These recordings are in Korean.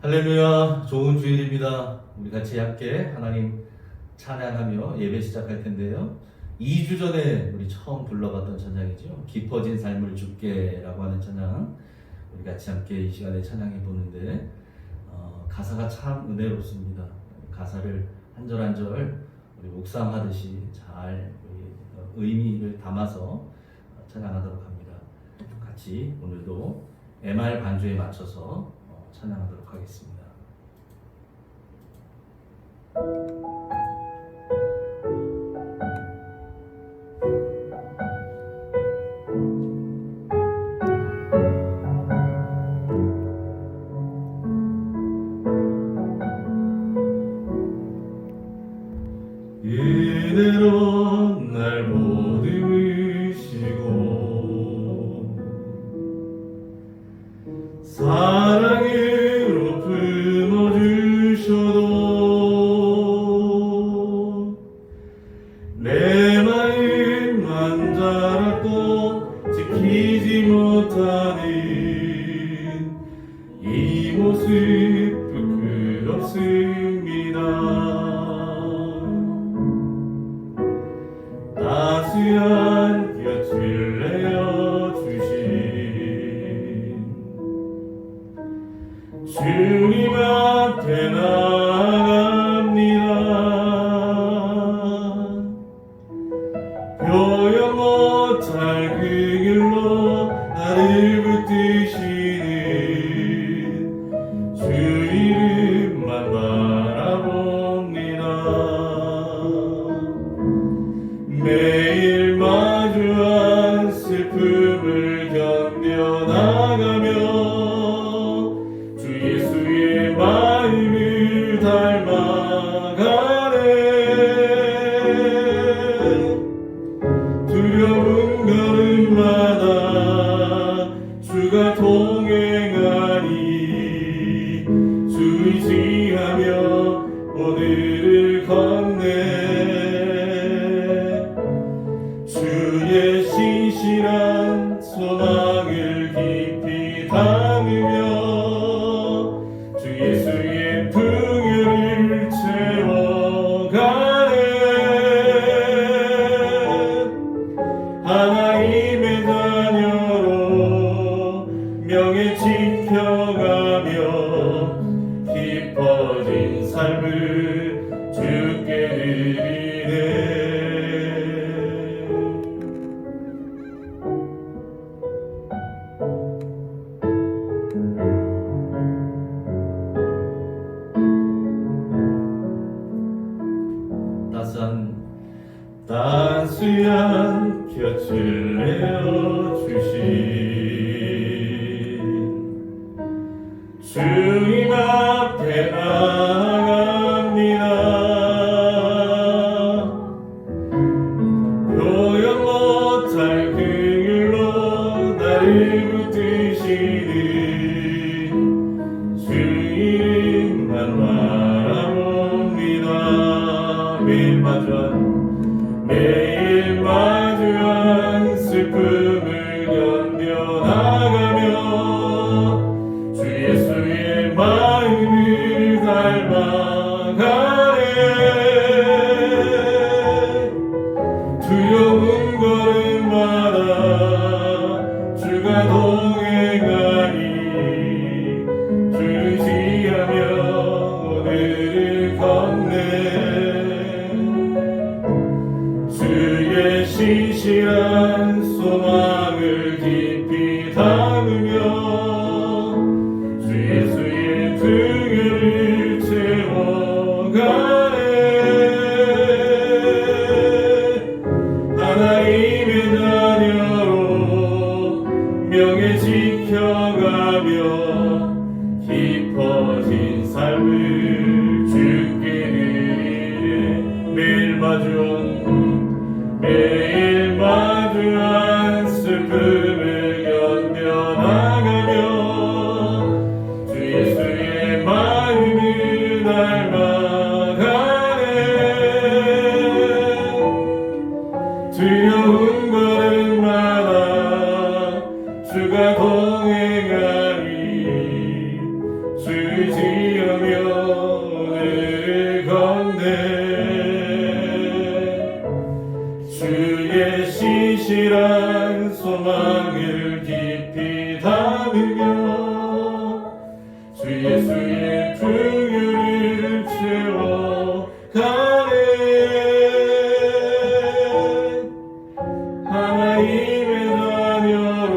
할렐루야, 좋은 주일입니다. 우리 같이 함께 하나님 찬양하며 예배 시작할 텐데요. 2주 전에 우리 처음 불러봤던 찬양이죠. 깊어진 삶을 주께라고 하는 찬양, 우리 같이 함께 이 시간에 찬양해 보는데 가사가 참 은혜롭습니다. 가사를 한 절 한 절 우리 묵상하듯이 잘 의미를 담아서 찬양하도록 합니다. 같이 오늘도 MR 반주에 맞춰서 찬양하도록 하겠습니다. 은혜로 날 보듬으시고 사랑으로 품어주셔도 내 마음만 자라도 지키지 못하는 이 모습 부끄럽습니다. 따스한 곁을 내어주신 주님 앞에 나아갑니다. 표현 못할 그 길로 나를 붙드시는 주 이름만 바라봅니다. 매일 마주한 슬픔을 견뎌나가며 주 예수의 마음을 닮아가네. 두려운 걸음마다 주가 동행하니 주 의지하며 오늘을 걷네. 주의 신실한 소망을 깊이 담으며 주 예수의 풍요를 채워가네. 하나님의 자녀로 명예 지켜가며 깊어진 삶을 주께 드리네. 따스한 곁을 내어주신 주님 앞에 나아갑니다. 표현 못할 그 길로 나를 붙드시는 주 이름만 바라봅니다. 매일 마주한 슬픔을 견뎌나가며 주 예수의 마음을 닮아가네. 두려운 걸음마다 주가 동행하니 주 의지하며 오늘을 걷네. 주의 신실한 소망을 깊이 담으며 주 예수의 풍요를 채워가네. 하나님의 자녀로 명예 지켜가며 깊어진 삶을 주께 드리네. 매일 마주한 주지으며 늘 걷네. 주의 신실한 소망을 깊이 담으며 주 예수의 풍요를 채워가네. 하나님의 자녀로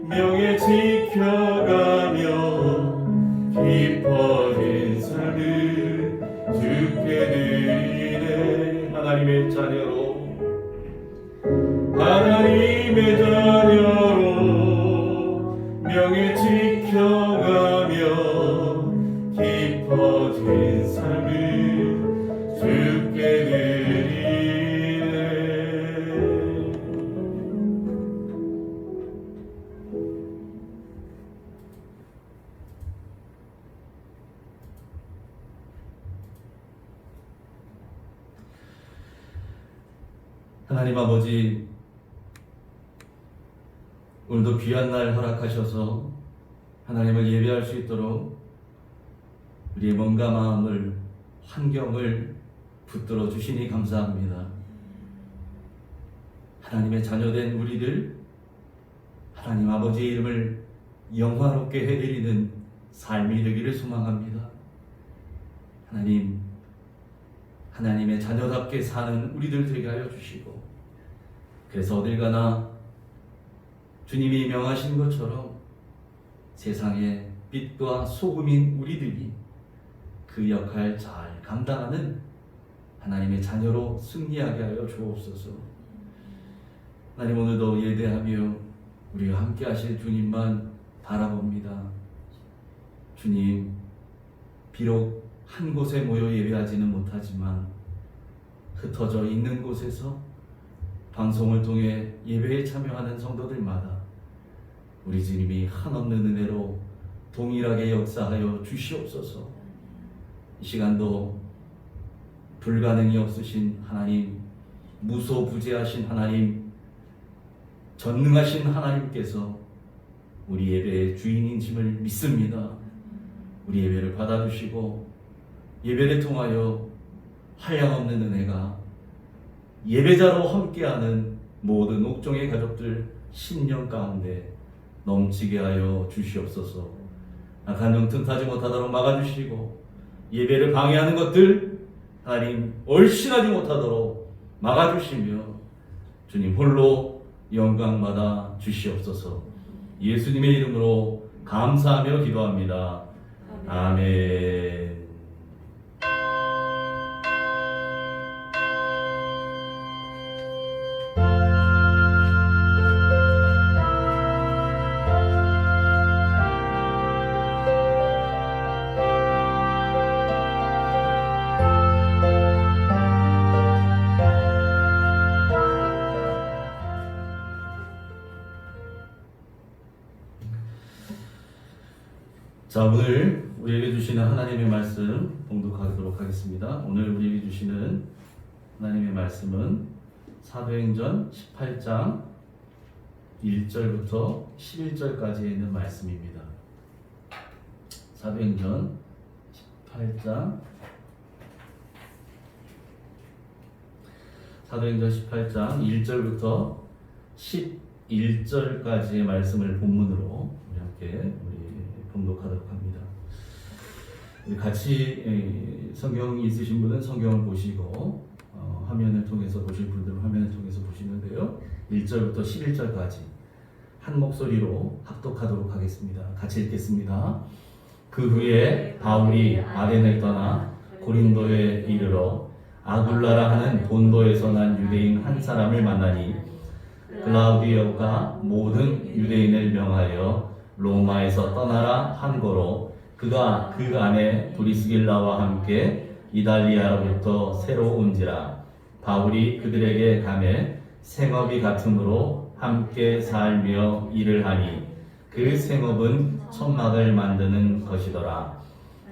명예 지켜가며 깊어진 삶을 주께 드리네. 하나님의 자녀로 명예 지켜가며 깊어진 삶을 주께 드리네. 하나님 아버지, 오늘도 귀한 날 허락하셔서 하나님을 예배할 수 있도록 우리의 몸과 마음을, 환경을 붙들어 주시니 감사합니다. 하나님의 자녀된 우리들, 하나님 아버지의 이름을 영화롭게 해드리는 삶이 되기를 소망합니다. 하나님, 하나님의 자녀답게 사는 우리들 되게 하여 주시고, 그래서 어딜 가나 주님이 명하신 것처럼 세상의 빛과 소금인 우리들이 그 역할 잘 감당하는 하나님의 자녀로 승리하게 하여 주옵소서. 하나님, 오늘도 예배하며 우리와 함께 하실 주님만 바라봅니다. 주님, 비록 한 곳에 모여 예배하지는 못하지만 흩어져 있는 곳에서 방송을 통해 예배에 참여하는 성도들마다 우리 주님이 한없는 은혜로 동일하게 역사하여 주시옵소서. 이 시간도 불가능이 없으신 하나님, 무소부재하신 하나님, 전능하신 하나님께서 우리 예배의 주인인 짐을 믿습니다. 우리 예배를 받아주시고 예배를 통하여 한량없는 은혜가 예배자로 함께하는 모든 옥종의 가족들 신령 가운데 넘치게 하여 주시옵소서. 악한 영 틈타지 못하도록 막아주시고 예배를 방해하는 것들 하나님 얼씬하지 못하도록 막아주시며 주님 홀로 영광받아 주시옵소서. 예수님의 이름으로 감사하며 기도합니다. 아멘. 자, 오늘 우리에게 주시는 하나님의 말씀 봉독하도록 하겠습니다. 오늘 우리에게 주시는 하나님의 말씀은 사도행전 18장 1절부터 11절까지 있는 말씀입니다. 사도행전 18장 1절부터 11절까지의 말씀을 본문으로 우리 함께 봉독하도록 합니다. 우리 같이 성경이 있으신 분은 성경을 보시고 화면을 통해서 보실 분들은 화면을 통해서 보시는데요. 1절부터 11절까지 한 목소리로 합독하도록 하겠습니다. 같이 읽겠습니다. 그 후에 바울이 아덴을 떠나 고린도에 이르러 아굴라라 하는 본도에서 난 유대인 한 사람을 만나니 글라우디오가 모든 유대인을 명하여 로마에서 떠나라 한 거로 그가 그 안에 브리스길라와 함께 이달리아로부터 새로 온지라. 바울이 그들에게 가매 생업이 같으므로 함께 살며 일을 하니 그 생업은 천막을 만드는 것이더라.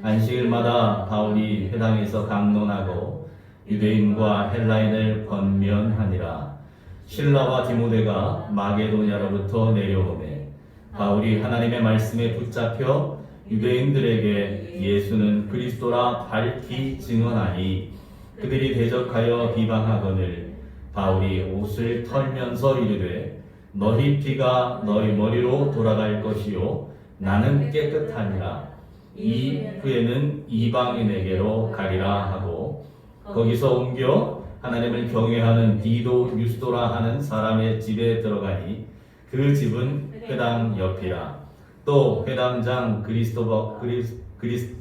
안식일마다 바울이 회당에서 강론하고 유대인과 헬라인을 권면하니라. 실라와 디모데가 마게도냐로부터 내려오매 바울이 하나님의 말씀에 붙잡혀 유대인들에게 예수는 그리스도라 밝히 증언하니 그들이 대적하여 비방하거늘 바울이 옷을 털면서 이르되 너희 피가 너희 머리로 돌아갈 것이요 나는 깨끗하니라 이 후에는 이방인에게로 가리라 하고 거기서 옮겨 하나님을 경외하는 디도 유스도라 하는 사람의 집에 들어가니 그 집은 회당 옆이라. 또 회당장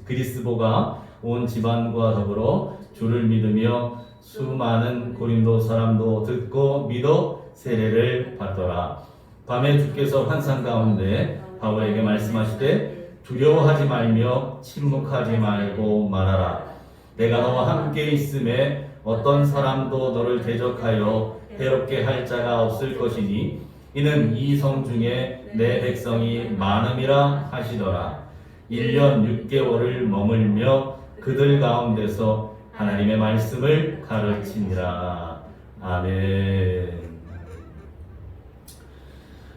그리스보가 온 집안과 더불어 주를 믿으며 수많은 고린도 사람도 듣고 믿어 세례를 받더라. 밤에 주께서 환상 가운데 바울에게 말씀하시되 두려워하지 말며 침묵하지 말고 말하라. 내가 너와 함께 있음에 어떤 사람도 너를 대적하여 해롭게 할 자가 없을 것이니 이는 이 성 중에 내 백성이 많음이라 하시더라. 1년 6개월을 머물며 그들 가운데서 하나님의 말씀을 가르치니라. 아멘.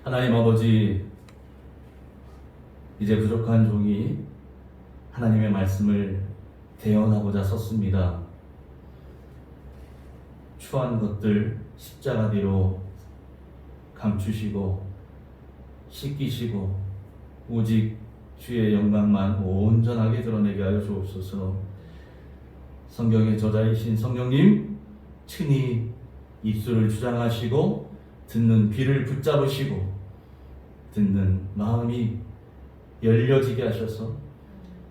하나님 아버지, 이제 부족한 종이 하나님의 말씀을 대언하고자 섰습니다. 추한 것들 십자가 뒤로 감추시고 씻기시고 오직 주의 영광만 온전하게 드러내게 하여 주옵소서. 성경의 저자이신 성령님, 친히 입술을 주장하시고 듣는 귀를 붙잡으시고 듣는 마음이 열려지게 하셔서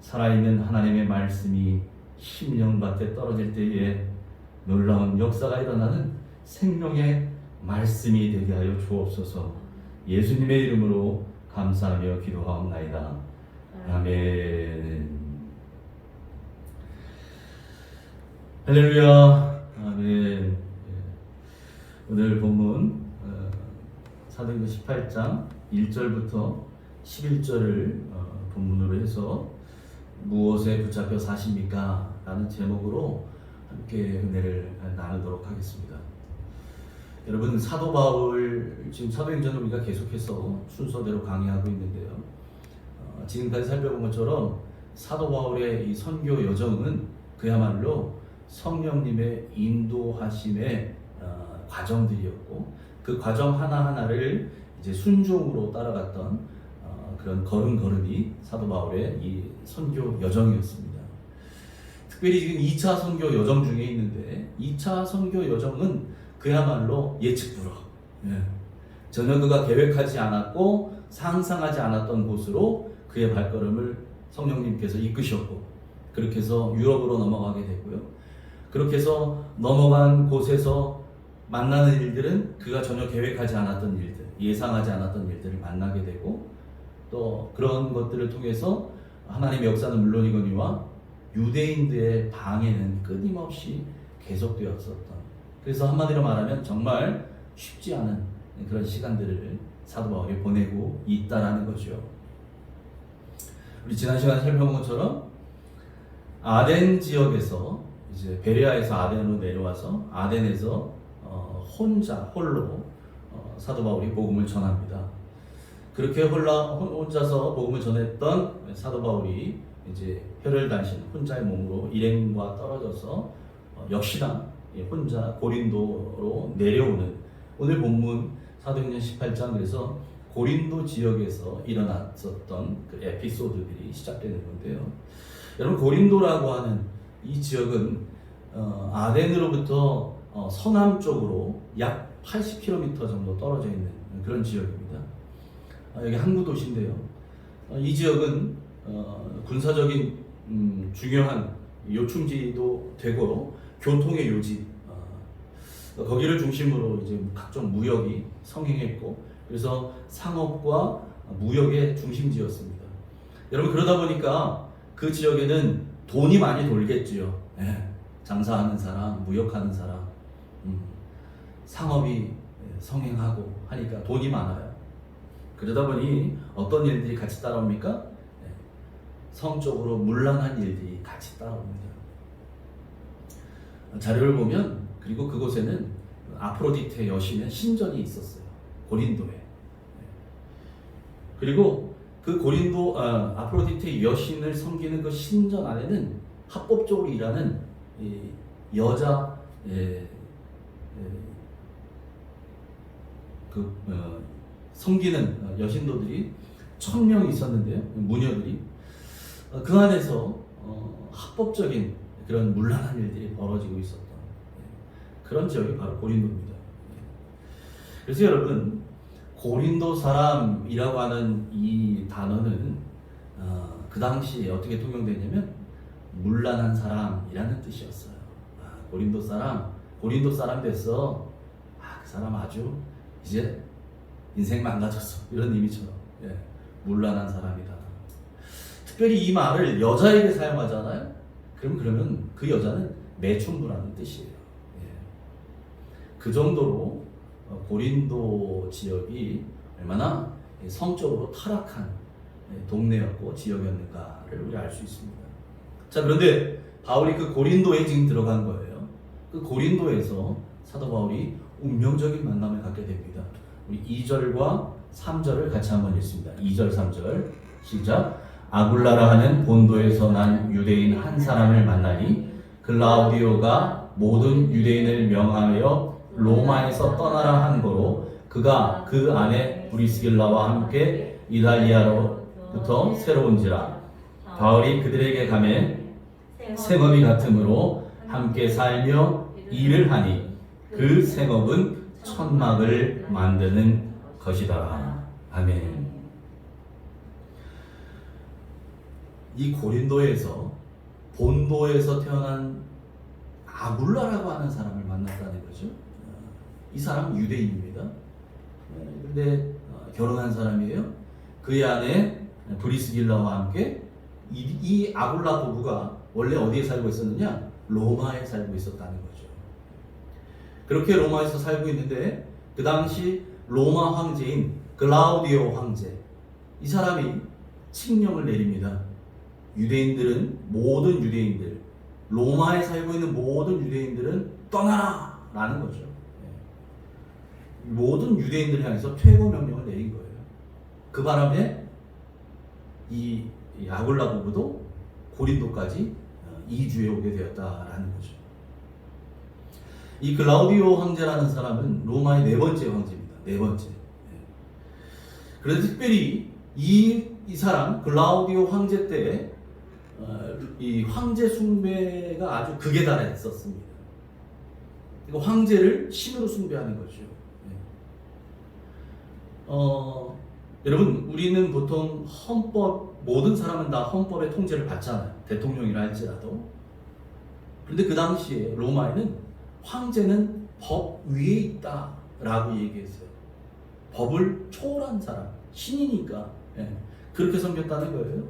살아있는 하나님의 말씀이 심령밭에 떨어질 때에 놀라운 역사가 일어나는 생명의 말씀이 되게 하여 주옵소서. 예수님의 이름으로 감사하며 기도하옵나이다. 아멘. 할렐루야. 아멘. 오늘 본문 사도행전 18장 1절부터 11절을 본문으로 해서 무엇에 붙잡혀 사십니까? 라는 제목으로 함께 은혜를 나누도록 하겠습니다. 여러분, 사도 바울, 지금 사도행전을 우리가 계속해서 순서대로 강의하고 있는데요. 지금까지 살펴본 것처럼 사도 바울의 이 선교 여정은 그야말로 성령님의 인도하심의 과정들이었고, 그 과정 하나하나를 이제 순종으로 따라갔던 그런 걸음걸음이 사도 바울의 이 선교 여정이었습니다. 특별히 지금 2차 선교 여정 중에 있는데, 2차 선교 여정은 그야말로 예측 불허. 전혀 그가 계획하지 않았고 상상하지 않았던 곳으로 그의 발걸음을 성령님께서 이끄셨고, 그렇게 해서 유럽으로 넘어가게 되고요. 그렇게 해서 넘어간 곳에서 만나는 일들은 그가 전혀 계획하지 않았던 일들, 예상하지 않았던 일들을 만나게 되고, 또 그런 것들을 통해서 하나님의 역사는 물론이거니와 유대인들의 방해는 끊임없이 계속되었었던, 그래서 한마디로 말하면 정말 쉽지 않은 그런 시간들을 사도 바울이 보내고 있다라는 거죠. 우리 지난 시간에 살펴본 것처럼 아덴 지역에서 이제 베레아에서 아덴으로 내려와서 아덴에서 홀로 사도 바울이 복음을 전합니다. 그렇게 혼자서 복음을 전했던 사도 바울이 이제 혈혈단신 혼자의 몸으로 일행과 떨어져서 역시나 혼자 고린도로 내려오는, 오늘 본문 사도행전 18장, 그래서 고린도 지역에서 일어났었던 그 에피소드들이 시작되는 건데요. 여러분, 고린도라고 하는 이 지역은 아덴으로부터 서남쪽으로 약 80km 정도 떨어져 있는 그런 지역입니다. 여기 항구 도시인데요. 이 지역은 군사적인 중요한 요충지도 되고 교통의 요지, 거기를 중심으로 이제 각종 무역이 성행했고, 그래서 상업과 무역의 중심지였습니다. 여러분, 그러다 보니까 그 지역에는 돈이 많이 돌겠지요. 장사하는 사람, 무역하는 사람, 상업이 성행하고 하니까 돈이 많아요. 그러다 보니 어떤 일들이 같이 따라옵니까? 성적으로 문란한 일들이 같이 따라옵니다. 자료를 보면, 그리고 그곳에는 아프로디테 여신의 신전이 있었어요. 고린도에. 그리고 그 고린도 아프로디테 여신을 섬기는 그 신전 안에는 합법적으로 일하는 이 여자 섬기는 여신도들이 1000명이 있었는데요. 무녀들이 그 안에서 합법적인 그런 문란한 일들이 벌어지고 있었던 그런 지역이 바로 고린도입니다. 그래서 여러분, 고린도 사람이라고 하는 이 단어는 그 당시에 어떻게 통용되냐면 문란한 사람이라는 뜻이었어요. 고린도 사람 됐어. 그 사람 아주 이제 인생 망가졌어. 이런 의미처럼 문란한 사람이다. 특별히 이 말을 여자에게 사용하잖아요. 그러면 그 여자는 매춘부라는 뜻이에요. 그 정도로 고린도 지역이 얼마나 성적으로 타락한 동네였고 지역이었는가를 우리 알 수 있습니다. 자, 그런데 바울이 그 고린도에 지금 들어간 거예요. 그 고린도에서 사도 바울이 운명적인 만남을 갖게 됩니다. 우리 2절과 3절을 같이 한번 읽습니다. 2절, 3절 시작. 아굴라라 하는 본도에서 난 유대인 한 사람을 만나니 글라우디오가 모든 유대인을 명하여 로마에서 떠나라 한 거로 그가 그 안에 브리스길라와 함께 이달리아로부터 새로 온지라. 바울이 그들에게 가매 생업이 같으므로 함께 살며 일을 하니 그 생업은 천막을 만드는 것이다. 아멘. 이 고린도에서 본도에서 태어난 아굴라라고 하는 사람을 만났다는 거죠. 이 사람은 유대인입니다. 근데 결혼한 사람이에요. 그의 아내 브리스길라와 함께 이 아굴라 부부가 원래 어디에 살고 있었느냐? 로마에 살고 있었다는 거죠. 그렇게 로마에서 살고 있는데 그 당시 로마 황제인 글라우디오 황제, 이 사람이 칙령을 내립니다. 모든 유대인들, 로마에 살고 있는 모든 유대인들은 떠나라! 라는 거죠. 모든 유대인들을 향해서 퇴거 명령을 내린 거예요. 그 바람에 이 아굴라 부부도 고린도까지 이주해 오게 되었다라는 거죠. 이 글라우디오 황제라는 사람은 로마의 4번째 황제입니다. 4번째. 그래서 특별히 이 사람 글라우디오 황제 때 이 황제 숭배가 아주 극에 달했었습니다. 그러니까 황제를 신으로 숭배하는 거죠. 여러분, 우리는 보통 모든 사람은 다 헌법의 통제를 받잖아요. 대통령이라 할지라도. 그런데 그 당시에 로마에는 황제는 법 위에 있다라고 얘기했어요. 법을 초월한 사람, 신이니까 그렇게 섬겼다는 거예요.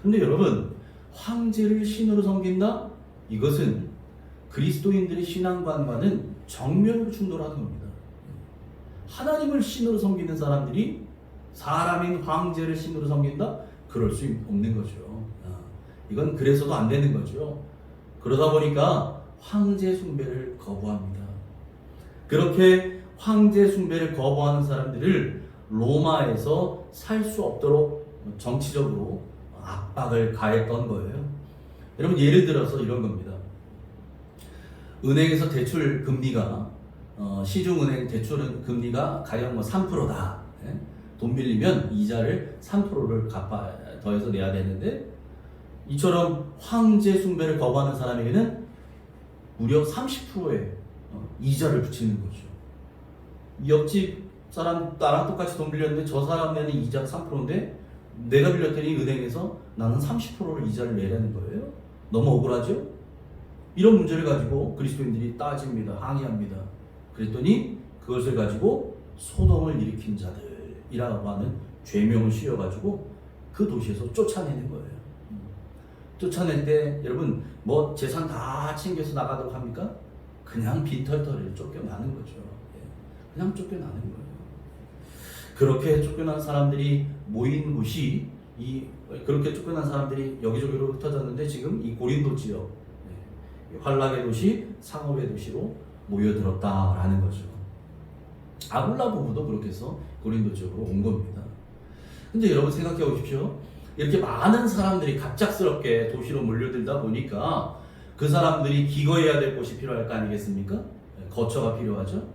그런데 여러분, 황제를 신으로 섬긴다? 이것은 그리스도인들의 신앙관과는 정면으로 충돌하는 겁니다. 하나님을 신으로 섬기는 사람들이 사람인 황제를 신으로 섬긴다? 그럴 수 없는 거죠. 이건 그래서도 안 되는 거죠. 그러다 보니까 황제 숭배를 거부합니다. 그렇게 황제 숭배를 거부하는 사람들을 로마에서 살 수 없도록 정치적으로 압박을 가했던 거예요. 여러분, 예를 들어서 이런 겁니다. 은행에서 대출 금리가 시중은행 대출은 금리가 가령 3%다. 돈 빌리면 이자를 3%를 더해서 내야 되는데, 이처럼 황제 숭배를 거부하는 사람에게는 무려 30%의 이자를 붙이는 거죠. 옆집 사람 나랑 똑같이 돈 빌렸는데 저 사람 내는 이자가 3%인데 내가 빌렸더니 은행에서 나는 30%를 이자를 내라는 거예요. 너무 억울하죠? 이런 문제를 가지고 그리스도인들이 따집니다. 항의합니다. 그랬더니 그것을 가지고 소동을 일으킨 자들이라고 하는 죄명을 씌워가지고 그 도시에서 쫓아내는 거예요. 쫓아낼 때 여러분 재산 다 챙겨서 나가도록 합니까? 그냥 빈털터리를 쫓겨나는 거죠. 그냥 쫓겨나는 거예요. 그렇게 쫓겨난 사람들이 모인 곳이 그렇게 쫓겨난 사람들이 여기저기로 흩어졌는데 지금 이 고린도 지역, 환락의 도시, 상업의 도시로 모여들었다라는 거죠. 아굴라 부부도 그렇게 해서 고린도 지역으로 온 겁니다. 근데 여러분 생각해 보십시오. 이렇게 많은 사람들이 갑작스럽게 도시로 몰려들다 보니까 그 사람들이 기거해야 될 곳이 필요할 거 아니겠습니까? 거처가 필요하죠.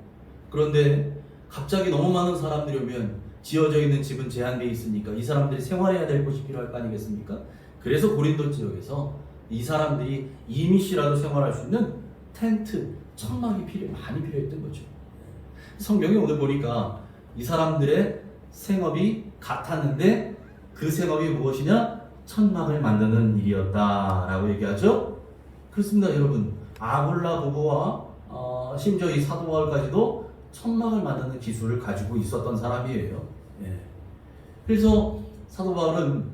그런데 갑자기 너무 많은 사람들이 오면 지어져 있는 집은 제한되어 있으니까 이 사람들이 생활해야 될 곳이 필요할 거 아니겠습니까? 그래서 고린도 지역에서 이 사람들이 임시라도 생활할 수 있는 텐트, 천막이 많이 필요했던 거죠. 성경에 오늘 보니까 이 사람들의 생업이 같았는데 그 생업이 무엇이냐? 천막을 만드는 일이었다라고 얘기하죠. 그렇습니다, 여러분. 아굴라 부부와 심지어 이 사도 바울까지도 천막을 만드는 기술을 가지고 있었던 사람이에요. 예. 그래서 사도 바울은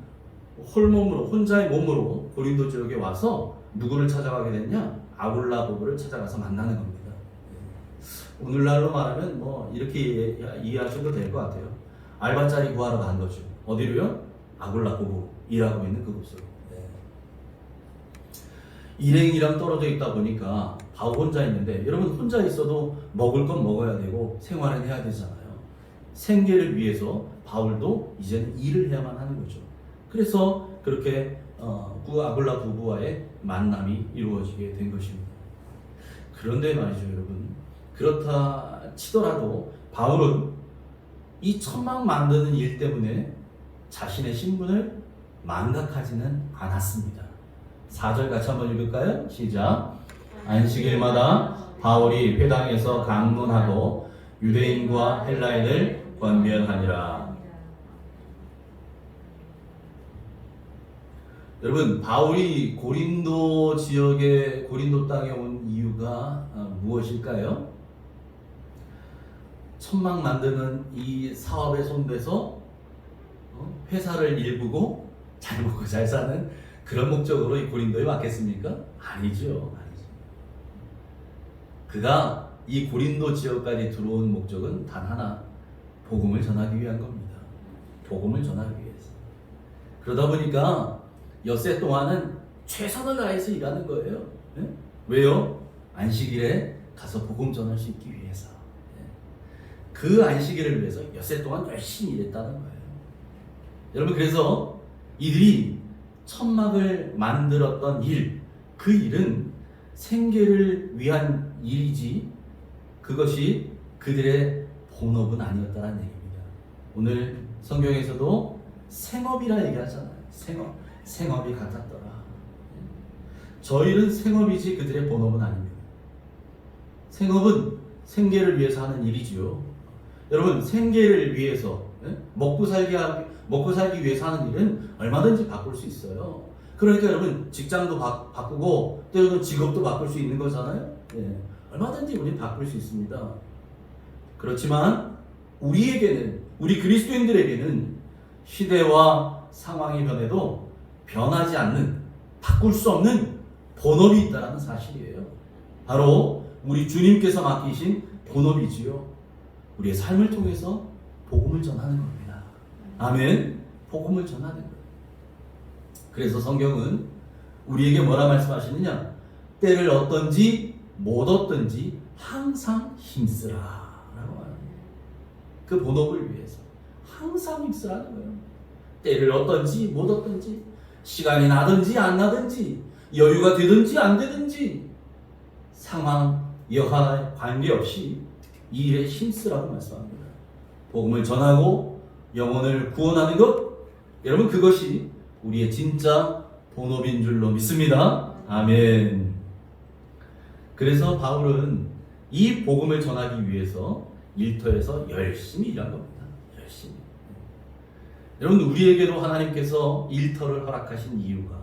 홀몸으로, 혼자의 몸으로 고린도 지역에 와서 누구를 찾아가게 됐냐? 아굴라 부부를 찾아가서 만나는 겁니다. 예. 오늘날로 말하면 뭐 이렇게 이해하셔도 될 것 같아요. 알바자리 구하러 간 거죠. 어디로요? 아굴라 부부 일하고 있는 그곳으로. 예. 일행이랑 떨어져 있다 보니까 바울 혼자 있는데, 여러분 혼자 있어도 먹을 건 먹어야 되고 생활은 해야 되잖아요. 생계를 위해서 바울도 이제는 일을 해야만 하는 거죠. 그래서 그렇게 아굴라 부부와의 만남이 이루어지게 된 것입니다. 그런데 말이죠, 여러분. 그렇다 치더라도 바울은 이 천막 만드는 일 때문에 자신의 신분을 망각하지는 않았습니다. 4절 같이 한번 읽을까요? 시작. 안식일마다 바울이 회당에서 강론하고 유대인과 헬라인을 권면하니라. 여러분, 바울이 고린도 지역에, 고린도 땅에 온 이유가 무엇일까요? 천막 만드는 이 사업에 손대서 회사를 일구고 잘 먹고 잘 사는 그런 목적으로 이 고린도에 왔겠습니까? 아니죠. 그가 이 고린도 지역까지 들어온 목적은 단 하나, 복음을 전하기 위한 겁니다. 복음을 전하기 위해서. 그러다 보니까 엿새 동안은 최선을 다해서 일하는 거예요. 네? 왜요? 안식일에 가서 복음 전할 수 있기 위해서. 네? 그 안식일을 위해서 엿새 동안 열심히 일했다는 거예요. 여러분, 그래서 이들이 천막을 만들었던 일, 그 일은 생계를 위한 일이지 그것이 그들의 본업은 아니었다는 얘기입니다. 오늘 성경에서도 생업이라 얘기하잖아요. 생업이 같았더라. 저 일은 생업이지 그들의 본업은 아닙니다. 생업은 생계를 위해서 하는 일이지요. 여러분, 생계를 위해서, 먹고 살기 위해서 하는 일은 얼마든지 바꿀 수 있어요. 그러니까 여러분, 직장도 바꾸고 때로는 직업도 바꿀 수 있는 거잖아요. 예. 얼마든지 우리는 바꿀 수 있습니다. 그렇지만 우리에게는, 우리 그리스도인들에게는 시대와 상황이 변해도 변하지 않는, 바꿀 수 없는 본업이 있다는 사실이에요. 바로 우리 주님께서 맡기신 본업이지요. 우리의 삶을 통해서 복음을 전하는 겁니다. 아멘. 복음을 전하는 거예요. 그래서 성경은 우리에게 뭐라 말씀하시느냐? 때를 얻든지 못 얻든지 항상 힘쓰라 라고 말합니다. 그 본업을 위해서 항상 힘쓰라는 거예요. 때를 얻든지 못 얻든지, 시간이 나든지 안 나든지, 여유가 되든지 안 되든지, 상황, 여하에 관계없이 이 일에 힘쓰라고 말씀합니다. 복음을 전하고 영혼을 구원하는 것, 여러분, 그것이 우리의 진짜 본업인 줄로 믿습니다. 아멘. 그래서 바울은 이 복음을 전하기 위해서 일터에서 열심히 일한 겁니다. 열심히. 여러분, 우리에게도 하나님께서 일터를 허락하신 이유가,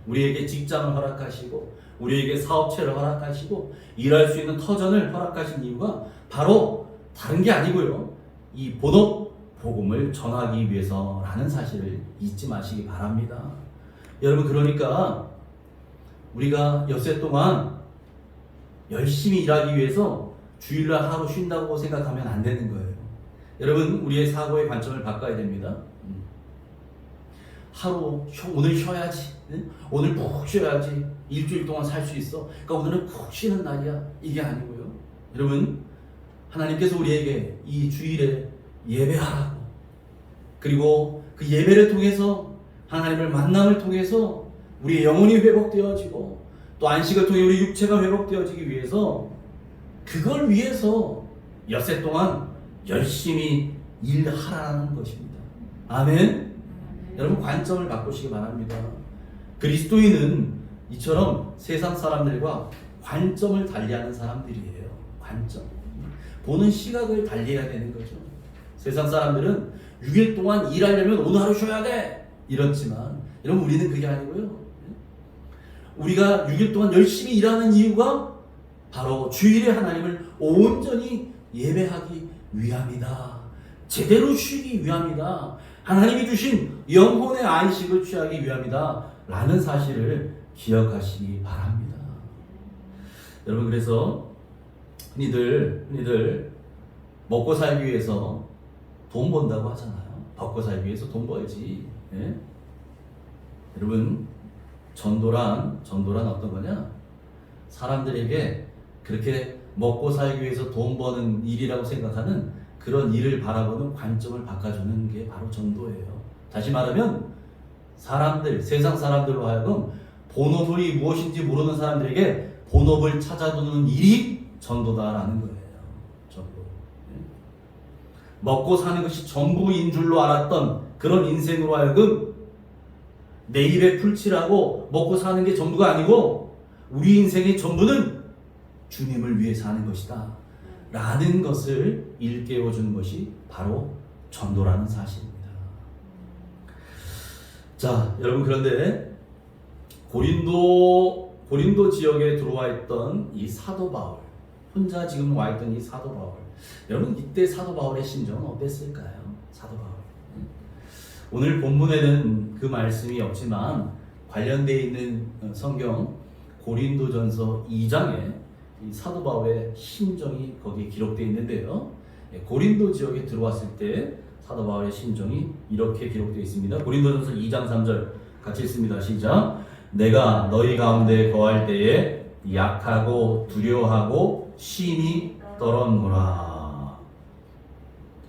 우리에게 직장을 허락하시고 우리에게 사업체를 허락하시고 일할 수 있는 터전을 허락하신 이유가 바로 다른 게 아니고요, 이 본업, 복음을 전하기 위해서라는 사실을 잊지 마시기 바랍니다. 여러분, 그러니까 우리가 엿새 동안 열심히 일하기 위해서 주일날 하루 쉰다고 생각하면 안 되는 거예요. 여러분, 우리의 사고의 관점을 바꿔야 됩니다. 하루 오늘 쉬어야지, 오늘 푹 쉬어야지, 일주일 동안 살 수 있어, 그러니까 오늘은 푹 쉬는 날이야, 이게 아니고요. 여러분, 하나님께서 우리에게 이 주일에 예배하라고, 그리고 그 예배를 통해서 하나님을 만남을 통해서 우리의 영혼이 회복되어지고 또 안식을 통해 우리 육체가 회복되어지기 위해서 그걸 위해서 엿새 동안 열심히 일하라는 것입니다. 아멘. 여러분 관점을 바꾸시기 바랍니다. 그리스도인은 이처럼 세상 사람들과 관점을 달리하는 사람들이에요. 관점. 보는 시각을 달리해야 되는 거죠. 세상 사람들은 6일 동안 일하려면 오늘 하루 쉬어야 돼 이렇지만 여러분 우리는 그게 아니고요. 우리가 6일 동안 열심히 일하는 이유가 바로 주일에 하나님을 온전히 예배하기 위함이다. 제대로 쉬기 위함이다. 하나님이 주신 영혼의 안식을 취하기 위함이다. 라는 사실을 기억하시기 바랍니다. 여러분 그래서 흔히들 먹고 살기 위해서 돈 번다고 하잖아요. 먹고 살기 위해서 돈 벌지. 예? 여러분 전도란 어떤 거냐? 사람들에게 그렇게 먹고 살기 위해서 돈 버는 일이라고 생각하는 그런 일을 바라보는 관점을 바꿔주는 게 바로 전도예요. 다시 말하면 세상 사람들로 하여금 본업이 무엇인지 모르는 사람들에게 본업을 찾아두는 일이 전도다라는 거예요. 전도. 먹고 사는 것이 전부인 줄로 알았던 그런 인생으로 하여금 내 입에 풀칠하고 먹고 사는 게 전부가 아니고 우리 인생의 전부는 주님을 위해 사는 것이다 라는 것을 일깨워주는 것이 바로 전도라는 사실입니다. 자, 여러분 그런데 고린도 지역에 들어와 있던 이 사도 바울, 혼자 지금 와 있던 이 사도 바울, 여러분 이때 사도 바울의 심정은 어땠을까요? 사도 바울. 오늘 본문에는 그 말씀이 없지만 관련되어 있는 성경 고린도전서 2장에 이 사도 바울의 심정이 거기에 기록되어 있는데요. 고린도 지역에 들어왔을 때 사도 바울의 심정이 이렇게 기록되어 있습니다. 고린도전서 2장 3절 같이 읽습니다. 시작. 내가 너희 가운데 거할 때에 약하고 두려워하고 심히 떨었노라.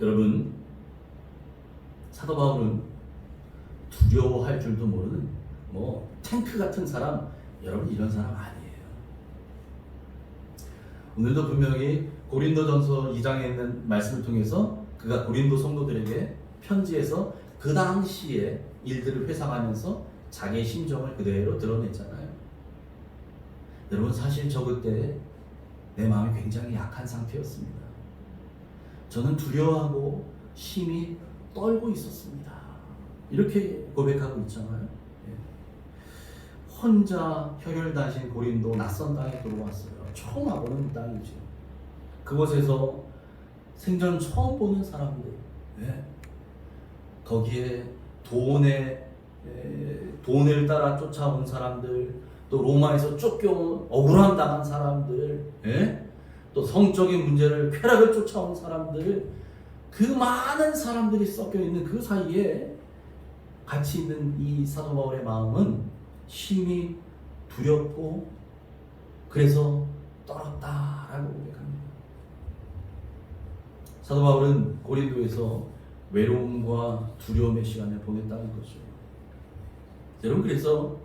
여러분 사도 바울은 두려워할 줄도 모르는 탱크 같은 사람, 여러분 이런 사람 아니에요. 오늘도 분명히 고린도전서 2장에 있는 말씀을 통해서 그가 고린도 성도들에게 편지에서 그 당시의 일들을 회상하면서 자기의 심정을 그대로 드러냈잖아요. 여러분 사실 저 그때 내 마음이 굉장히 약한 상태였습니다. 저는 두려워하고 심히 떨고 있었습니다. 이렇게 고백하고 있잖아요. 혼자 혈혈단신 고린도 낯선 땅에 들어왔어요. 처음 와보는 땅이죠. 그곳에서 생전 처음 보는 사람들, 거기에 돈을 따라 쫓아온 사람들, 또 로마에서 쫓겨온 억울함 당한 사람들, 또 성적인 문제를 쾌락을 쫓아온 사람들, 그 많은 사람들이 섞여 있는 그 사이에 같이 있는 이 사도 바울의 마음은 심히 두렵고 그래서 떨었다라고 고백합니다. 사도 바울은 고린도에서 외로움과 두려움의 시간을 보냈다는 거죠. 여러분 그래서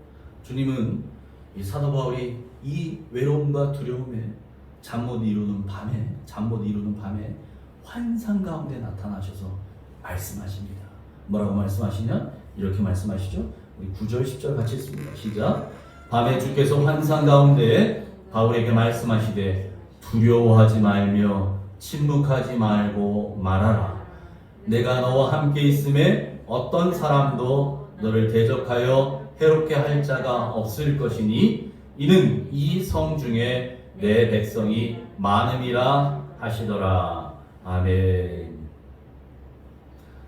주님은 이 사도 바울이 이 외로움과 두려움에 잠 못 이루는 밤에 환상 가운데 나타나셔서 말씀하십니다. 뭐라고 말씀하시냐? 이렇게 말씀하시죠. 우리 9절 10절 같이 읽습니다. 시작. 밤에 주께서 환상 가운데 바울에게 말씀하시되 두려워하지 말며 침묵하지 말고 말하라. 내가 너와 함께 있음에 어떤 사람도 너를 대적하여 해롭게 할 자가 없을 것이니 이는 이 성 중에 내 백성이 많음이라 하시더라. 아멘.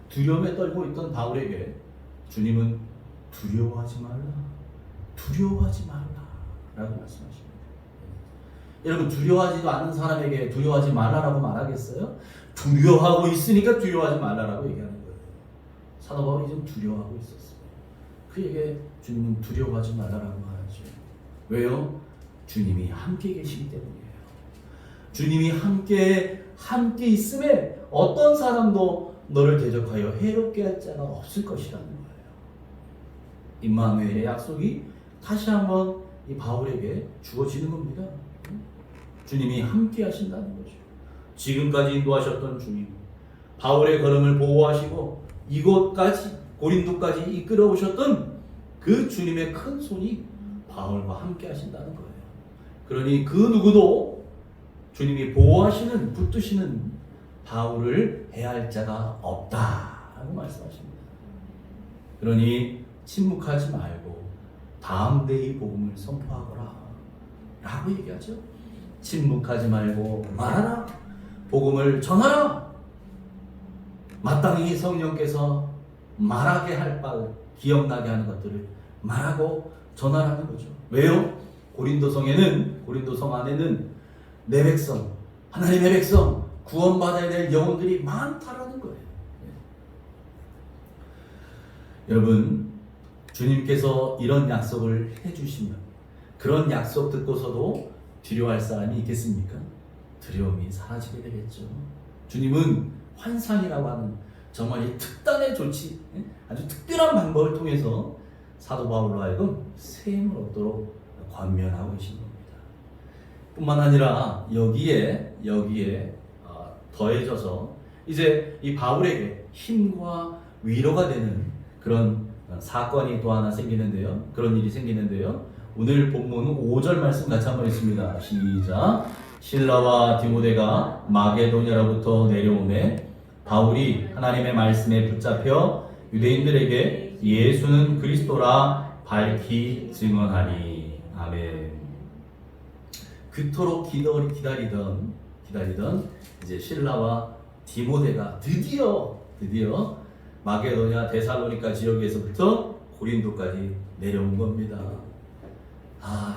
두려움에 떨고 있던 바울에게 주님은 두려워하지 말라 라고 말씀하십니다. 여러분 두려워하지도 않는 사람에게 두려워하지 말라라고 말하겠어요? 두려워하고 있으니까 두려워하지 말라라고 얘기하는 거예요. 사도 바울이 좀 두려워하고 있었어요. 그에게 주님은 두려워하지 말라라고 말하죠. 왜요? 주님이 함께 계시기 때문이에요. 주님이 함께 있음에 어떤 사람도 너를 대적하여 해롭게 할 자가 없을 것이라는 거예요. 임마누엘의 약속이 다시 한번 이 바울에게 주어지는 겁니다. 주님이 함께 하신다는 거죠. 지금까지 인도하셨던 주님, 바울의 걸음을 보호하시고 이곳까지 고린도까지 이끌어 오셨던 그 주님의 큰 손이 바울과 함께 하신다는 거예요. 그러니 그 누구도 주님이 보호하시는, 붙드시는 바울을 해할 자가 없다라고 말씀하십니다. 그러니 침묵하지 말고 다음 대의 복음을 선포하거라 라고 얘기하죠. 침묵하지 말고 말하라, 복음을 전하라. 마땅히 성령께서 말하게 할 바, 기억나게 하는 것들을 말하고 전하라는 거죠. 왜요? 고린도 성 안에는 내 백성, 하나님의 백성, 구원받아야 될 영혼들이 많다라는 거예요. 여러분, 주님께서 이런 약속을 해주시면 그런 약속 듣고서도 두려워할 사람이 있겠습니까? 두려움이 사라지게 되겠죠. 주님은 환상이라고 하는 정말 이 특단의 조치, 아주 특별한 방법을 통해서 사도 바울로 하여금 세임을 얻도록 권면하고 계신 겁니다. 뿐만 아니라 여기에 더해져서 이제 이 바울에게 힘과 위로가 되는 그런 사건이 또 하나 생기는데요. 그런 일이 생기는데요. 오늘 본문 5절 말씀 같이 한번 읽습니다. 시작. 실라와 디모데가 마게도냐로부터 내려오매 바울이 하나님의 말씀에 붙잡혀 유대인들에게 예수는 그리스도라 밝히 증언하니. 아멘. 그토록 기다리던 이제 실라와 디모데가 드디어 마게도냐 데살로니가 지역에서부터 고린도까지 내려온 겁니다.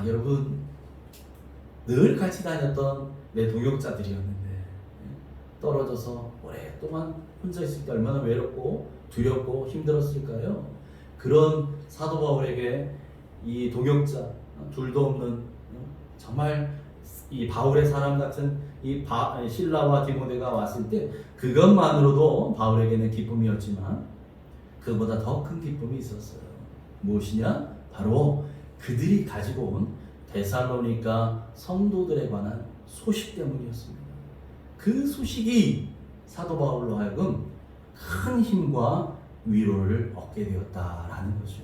여러분, 늘 같이 다녔던 내 동역자들이었는데 떨어져서 오랫동안 혼자 있을 때 얼마나 외롭고 두렵고 힘들었을까요? 그런 사도 바울에게 이 동역자 둘도 없는 정말 이 바울의 사람 같은 이 실라와 디모데가 왔을 때 그것만으로도 바울에게는 기쁨이었지만 그보다 더 큰 기쁨이 있었어요. 무엇이냐? 바로 그들이 가지고 온 데살로니가 성도들에 관한 소식 때문이었습니다. 그 소식이 사도 바울로 하여금 큰 힘과 위로를 얻게 되었다라는 거죠.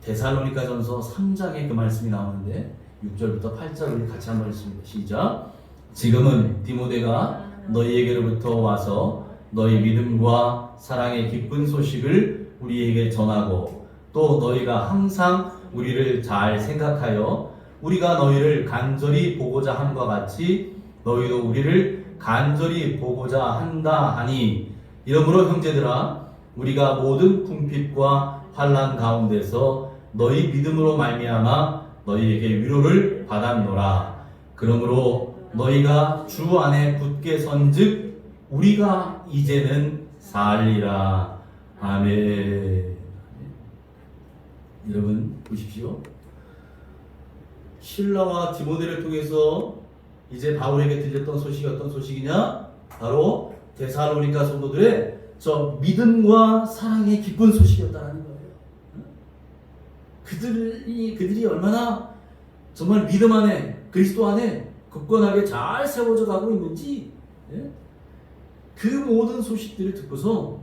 데살로니가 전서 3장에 그 말씀이 나오는데 6절부터 8절을 같이 한번 읽습니다. 시작. 지금은 디모데가 너희에게로부터 와서 너희 믿음과 사랑의 기쁜 소식을 우리에게 전하고 또 너희가 항상 우리를 잘 생각하여 우리가 너희를 간절히 보고자 함과 같이 너희도 우리를 간절히 보고자 한다 하니, 이러므로 형제들아 우리가 모든 궁핍과 환난 가운데서 너희 믿음으로 말미암아 너희에게 위로를 받았노라. 그러므로 너희가 주 안에 굳게 선즉 우리가 이제는 살리라. 아멘. 여러분 보십시오. 실라와 디모데를 통해서 이제 바울에게 들렸던 소식이 어떤 소식이냐? 바로 데살로니가 성도들의 저 믿음과 사랑의 기쁜 소식이었다는 거예요. 그들이 얼마나 정말 믿음 안에, 그리스도 안에 굳건하게 잘 세워져 가고 있는지, 그 모든 소식들을 듣고서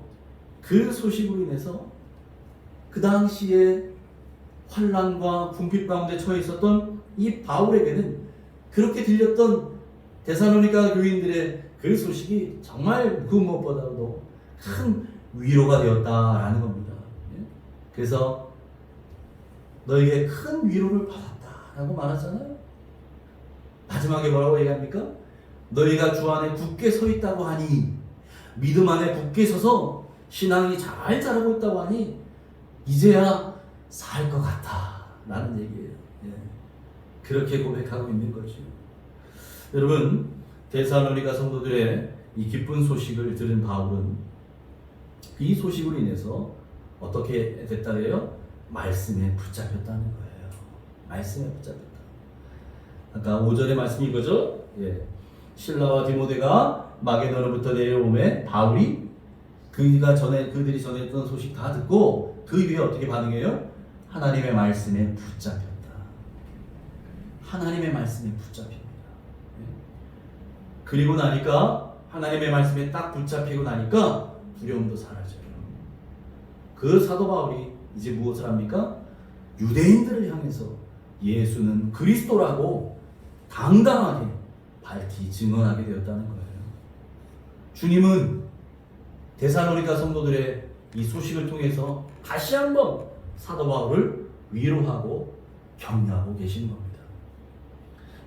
그 소식으로 인해서 그 당시에 환난과 궁핍 가운데 처해 있었던 이 바울에게는 그렇게 들렸던 데살로니가 교인들의 그 소식이 정말 그 무엇보다도 큰 위로가 되었다라는 겁니다. 그래서 너에게 큰 위로를 받았다라고 말하잖아요. 마지막에 뭐라고 얘기합니까? 너희가 주 안에 굳게 서 있다고 하니, 믿음 안에 굳게 서서 신앙이 잘 자라고 있다고 하니 이제야 살 것 같아 라는 얘기예요. 그렇게 고백하고 있는 거죠. 여러분, 데살로니가 성도들의 이 기쁜 소식을 들은 바울은 이 소식으로 인해서 어떻게 됐다 그래요? 말씀에 붙잡혔다는 거예요. 말씀에 붙잡혔다. 아까 5절의 말씀이 이거죠? 실라와 디모데가 마게도냐로부터 내려오매 바울이 그들이 전했던 소식 다 듣고 그 위에 어떻게 반응해요? 하나님의 말씀에 붙잡혔다. 하나님의 말씀에 붙잡힙니다. 그리고 나니까 하나님의 말씀에 딱 붙잡히고 나니까 두려움도 사라져요. 그 사도 바울이 이제 무엇을 합니까? 유대인들을 향해서 예수는 그리스도라고 당당하게 밝히 증언하게 되었다는 거예요. 주님은 데살로니가 성도들의 이 소식을 통해서 다시 한번 사도 바울을 위로하고 격려하고 계시는 겁니다.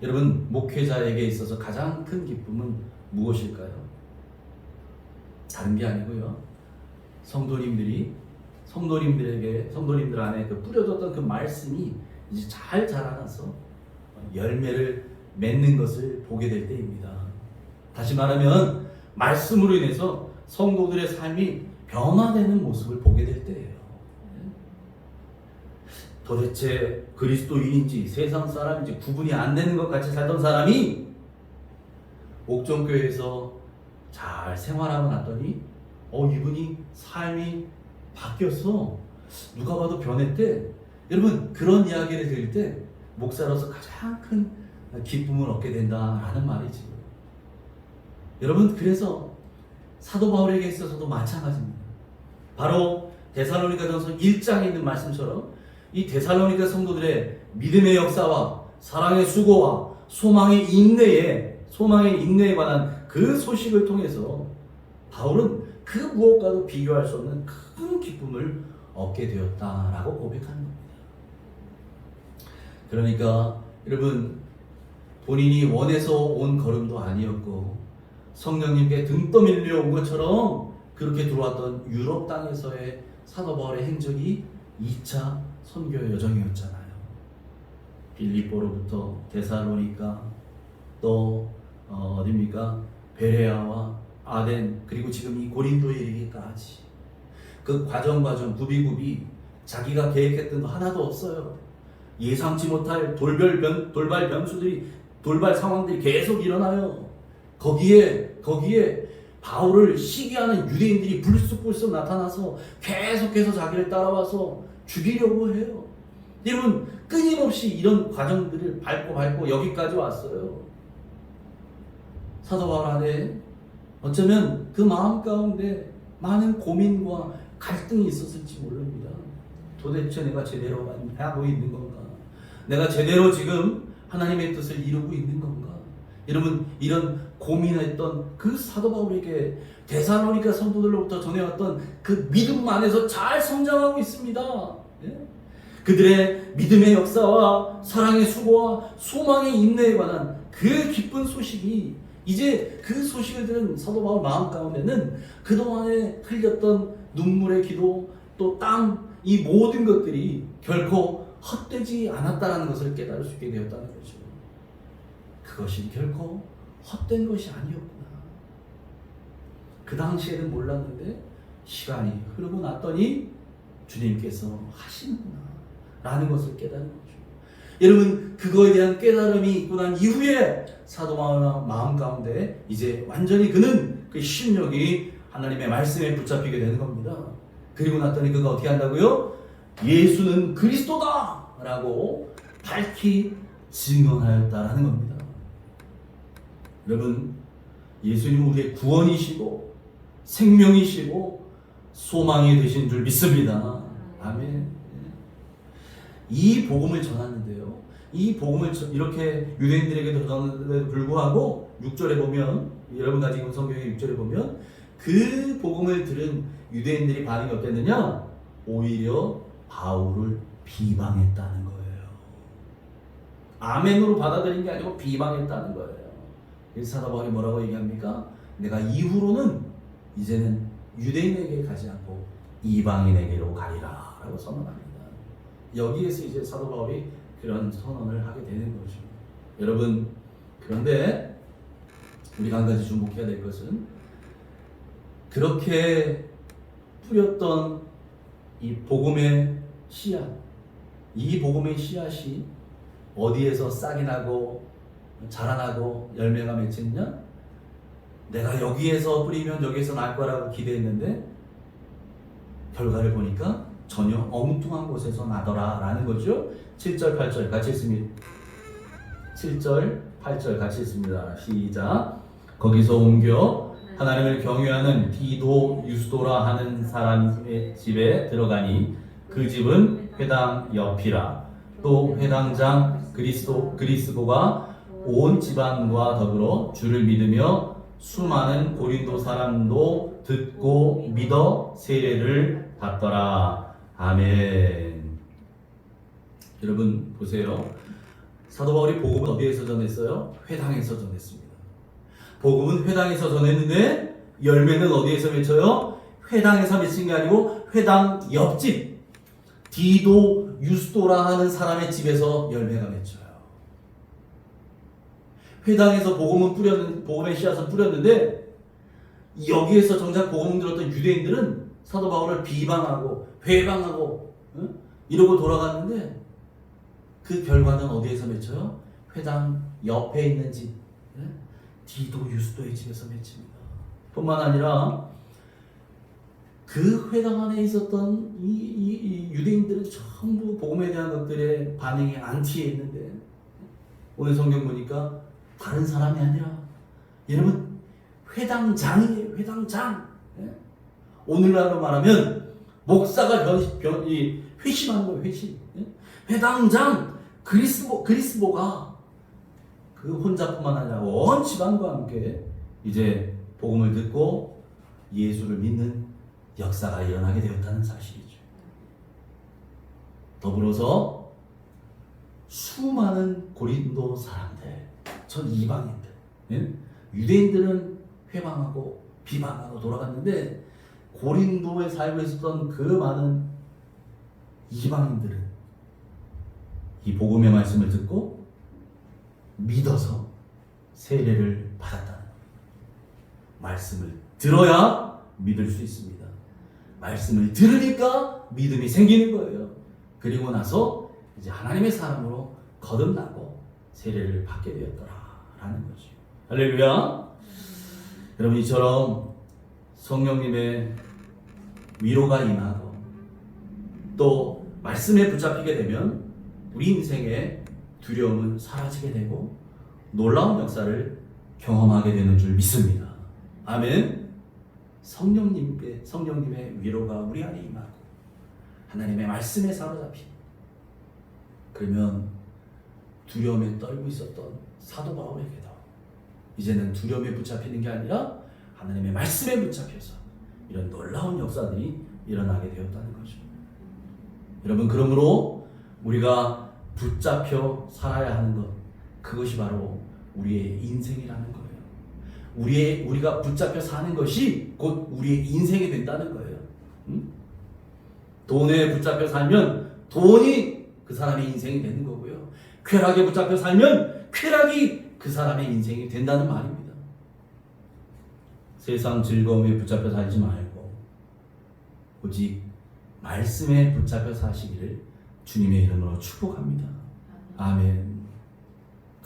여러분, 목회자에게 있어서 가장 큰 기쁨은 무엇일까요? 다른 게 아니고요. 성도님들 안에 그 뿌려졌던 그 말씀이 이제 잘 자라나서 열매를 맺는 것을 보게 될 때입니다. 다시 말하면 말씀으로 인해서 성도들의 삶이 변화되는 모습을 보게 될 때예요. 도대체 그리스도인인지 세상 사람인지 구분이 안 되는 것 같이 살던 사람이 옥정교회에서 잘 생활하고 났더니 이분이 삶이 바뀌었어. 누가 봐도 변했대. 여러분, 그런 이야기를 들을 때 목사로서 가장 큰 기쁨을 얻게 된다라는 말이지. 여러분, 그래서 사도 바울에게 있어서도 마찬가지입니다. 바로 데살로니가전서 1장에 있는 말씀처럼 이 데살로니가 성도들의 믿음의 역사와 사랑의 수고와 소망의 인내에 관한 그 소식을 통해서 바울은 그 무엇과도 비교할 수 없는 큰 기쁨을 얻게 되었다라고 고백하는 겁니다. 그러니까 여러분, 본인이 원해서 온 걸음도 아니었고 성령님께 등 떠밀려 온 것처럼 그렇게 들어왔던 유럽 땅에서의 사도 바울의 행적이 2차 선교 여정이었잖아요. 빌립보로부터 데살로니가, 또 어디입니까? 베레아와 아덴, 그리고 지금 이 고린도에 이르기까지 그 과정 구비구비 자기가 계획했던 거 하나도 없어요. 예상치 못할 돌발 변수들이, 돌발 상황들이 계속 일어나요. 거기에 바울을 시기하는 유대인들이 불쑥불쑥 나타나서 계속해서 자기를 따라와서 죽이려고 해요. 여러분, 끊임없이 이런 과정들을 밟고 여기까지 왔어요. 사도 바울 안에 어쩌면 그 마음 가운데 많은 고민과 갈등이 있었을지 모릅니다. 도대체 내가 제대로 하고 있는 건가? 내가 제대로 지금 하나님의 뜻을 이루고 있는 건가? 여러분, 이런 고민했던 그 사도 바울에게 데살로니가 성도들로부터 전해왔던 그 믿음 안에서 잘 성장하고 있습니다. 예? 그들의 믿음의 역사와 사랑의 수고와 소망의 인내에 관한 그 기쁜 소식이, 이제 그 소식을 들은 사도 바울 마음 가운데는 그동안에 흘렸던 눈물의 기도, 또 땀, 이 모든 것들이 결코 헛되지 않았다는 것을 깨달을 수 있게 되었다는 거죠. 그것이 결코 헛된 것이 아니었구나. 그 당시에는 몰랐는데 시간이 흐르고 났더니 주님께서 하시는구나 라는 것을 깨달은 거죠. 여러분, 그거에 대한 깨달음이 있고 난 이후에 사도 바울 마음 가운데 이제 완전히 그는 그 심령이 하나님의 말씀에 붙잡히게 되는 겁니다. 그리고 났더니 그가 어떻게 한다고요? 예수는 그리스도다 라고 밝히 증언하였다라는 겁니다. 여러분, 예수님은 우리의 구원이시고 생명이시고 소망이 되신 줄 믿습니다. 아멘. 이 복음을 전하는데요, 이 복음을 이렇게 유대인들에게도 전하는데도 불구하고 6절에 보면, 여러분 가지고 성경의 6절에 보면 그 복음을 들은 유대인들이 반응이 어땠느냐? 오히려 바울을 비방했다는 거예요. 아멘으로 받아들인 게 아니고 비방했다는 거예요. 그래서 사도 바울이 뭐라고 얘기합니까? 내가 이후로는 이제는 유대인에게 가지 않고 이방인에게로 가리라 라고 선언합니다. 여기에서 이제 사도 바울이 그런 선언을 하게 되는 거죠. 여러분, 그런데 우리가 한 가지 주목해야 될 것은, 그렇게 뿌렸던 이 복음의 씨앗, 이 복음의 씨앗이 어디에서 싹이 나고 자라나고 열매가 맺혔냐? 내가 여기에서 뿌리면 여기에서 날 거라고 기대했는데 결과를 보니까 전혀 엉뚱한 곳에서 나더라 라는 거죠. 7절 8절 같이 읽습니다. 7절 8절 같이 읽습니다. 시작. 거기서 옮겨 하나님을 경외하는 디도 유스도라 하는 사람의 집에 들어가니 그 집은 회당 옆이라. 또 회당장 그리스도가 온 집안과 더불어 주를 믿으며 수많은 고린도 사람도 듣고 믿어 세례를 받더라. 아멘. 여러분 보세요. 사도 바울이 복음은 어디에서 전했어요? 회당에서 전했습니다. 복음은 회당에서 전했는데 열매는 어디에서 맺혀요? 회당에서 맺힌 게 아니고 회당 옆집 디도 유스도라 하는 사람의 집에서 열매가 맺혀요. 회당에서 복음의 씨앗을 뿌렸는데 여기에서 정작 복음 들었던 유대인들은 사도 바울을 비방하고 회방하고 이러고 돌아갔는데 그 결과는 어디에서 맺혀요? 회당 옆에 있는 집 디도 유스도의 집에서 맺힙니다. 뿐만 아니라 그 회당 안에 있었던 이 유대인들은 전부 복음에 대한 것들의 반응이 안티에 있는데 오늘 성경 보니까 다른 사람이 아니라 여러분 회당장이에요. 회당장. 오늘날로 말하면 목사가 회심하는 거예요. 회심. 회당장 그리스도가 그 혼자뿐만 아니라 온 집안과 함께 이제 복음을 듣고 예수를 믿는 역사가 일어나게 되었다는 사실이죠. 더불어서 수많은 고린도 사람들, 전 이방인들, 유대인들은 회방하고 비방하고 돌아갔는데 고린도에 살고 있었던 그 많은 이방인들은 이 복음의 말씀을 듣고 믿어서 세례를 받았다는 거예요. 말씀을 들어야 믿을 수 있습니다. 말씀을 들으니까 믿음이 생기는 거예요. 그리고 나서 이제 하나님의 사람으로 거듭나고 세례를 받게 되었더라라는 거죠. 할렐루야. 여러분 이처럼 성령님의 위로가 임하고 또 말씀에 붙잡히게 되면 우리 인생의 두려움은 사라지게 되고 놀라운 역사를 경험하게 되는 줄 믿습니다. 아멘. 성령님의 위로가 우리 안에 임하고 하나님의 말씀에 사로잡힌 그러면 두려움에 떨고 있었던 사도 바울에게도 이제는 두려움에 붙잡히는 게 아니라 하나님의 말씀에 붙잡혀서 이런 놀라운 역사들이 일어나게 되었다는 거죠. 여러분 그러므로 우리가 붙잡혀 살아야 하는 것 그것이 바로 우리의 인생이라는 거예요. 우리가 붙잡혀 사는 것이 곧 우리의 인생이 된다는 거예요. 돈에 붙잡혀 살면 돈이 그 사람의 인생이 되는 거고요. 쾌락에 붙잡혀 살면 쾌락이 그 사람의 인생이 된다는 말입니다. 세상 즐거움에 붙잡혀 살지 말고 오직 말씀에 붙잡혀 사시기를 주님의 이름으로 축복합니다. 아멘.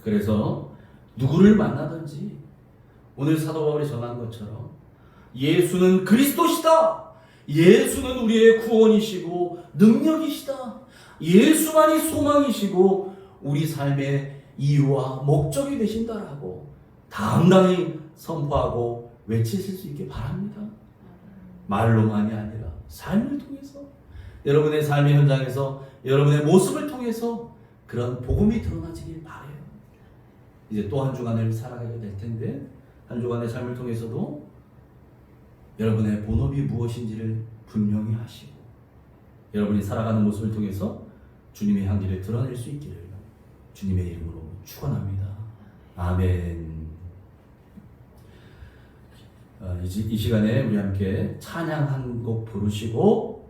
그래서 누구를 만나든지 오늘 사도 바울이 전한 것처럼 예수는 그리스도시다. 예수는 우리의 구원이시고 능력이시다. 예수만이 소망이시고 우리 삶의 이유와 목적이 되신다라고 당당히 선포하고 외치실 수 있게 바랍니다. 말로만이 아니라 삶을 통해서 여러분의 삶의 현장에서 여러분의 모습을 통해서 그런 복음이 드러나지길 바라요. 이제 또 한 주간을 살아가게 될 텐데 한 주간의 삶을 통해서도 여러분의 본업이 무엇인지를 분명히 하시고 여러분이 살아가는 모습을 통해서 주님의 향기를 드러낼 수 있기를 주님의 이름으로 축원합니다. 아멘. 이 시간에 우리 함께 찬양 한 곡 부르시고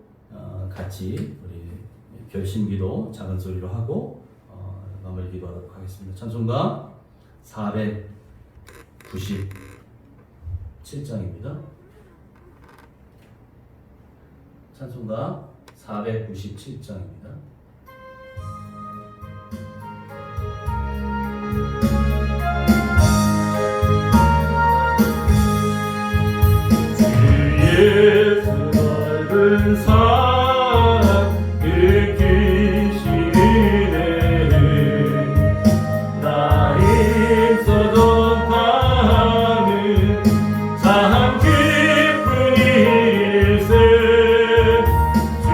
같이 우리 결심기도 작은 소리로 하고 마무리 기도하도록 하겠습니다. 찬송가 497장입니다. 찬송가 497장입니다. 예수 모든 사랑 느끼시는 나 힘써 전파하는 참 기쁜 일세 주